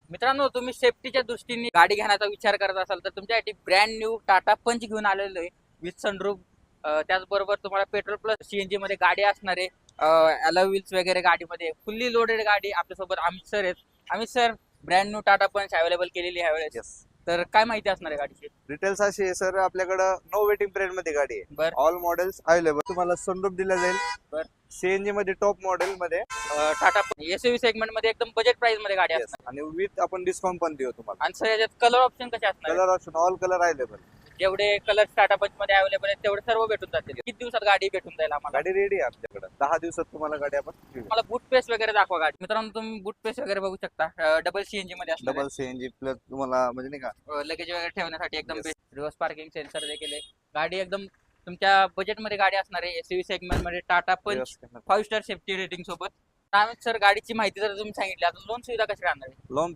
मित्रांनो, तुम्ही सेफ्टीच्या दृष्टीने गाडी घेण्याचा विचार करत असाल तर तुमच्यासाठी ब्रँड न्यू टाटा पंच घेऊन आलेलो आहे विथ सनरूफ. त्याचबरोबर तुम्हाला पेट्रोल प्लस सीएनजी मध्ये गाडी असणार आहे. अलॉय व्हील्स वगैरे गाडीमध्ये फुल्ली लोडेड गाडी. आपल्यासोबत अमित सर आहेत. Amit sir, brand new Tata पंच अवेलेबल केलेली आहे यावेळेस. येस. तर काय माहिती असणार आहे गाडीची? डिटेल्स अशी आहे सर, आपल्याकडं नो वेटिंग पिरियड मध्ये गाडी आहे. बर. All models available. तुम्हाला सनरूफ दिला जाईल. बर. सीएनजी मध्ये टॉप मॉडेल मध्ये टाटा एसयूव्ही सेगमेंट मध्ये एकदम बजेट प्राइस मध्ये गाडी Yes. असणार. आणि विथ आपण डिस्काउंट पण देऊ तुम्हाला. आणि सर याच्यात कलर ऑप्शन कसे असणार आहे? Colour option all colour available. जेवढे कलर टाटा पंच मध्ये अवेलेबल आहेत तेवढे सर्व भेटून जातील. किती दिवसात गाडी भेटून जाईल आम्हाला? गाडी रेडी आहे आपल्याकडे. 10 दिवसात तुम्हाला गाडी आपण मला बूट पेस वगैरे दाखवा गाडी. मित्रांनो, तुम्ही बूट पेस वगैरे बघू शकता. डबल सीएनजी मध्ये असणार डबल सीएनजी प्लस तुम्हाला म्हणजे नाही का लगेज वगैरे ठेवण्यासाठी एकदम Yes. Best. Reverse parking sensor देखील आहे. गाडी एकदम तुमच्या बजेट मध्ये गाडी असणार आहे. एसयूव्ही सेगमेंट मध्ये टाटा पंच व्यवस्थित. 5 स्टार सेफ्टी रेटिंग सोबत. त्यामुळे सर गाडीची माहिती जर तुम्ही सांगितली, आता लोन सुविधा कशी राहणार आहे? लोन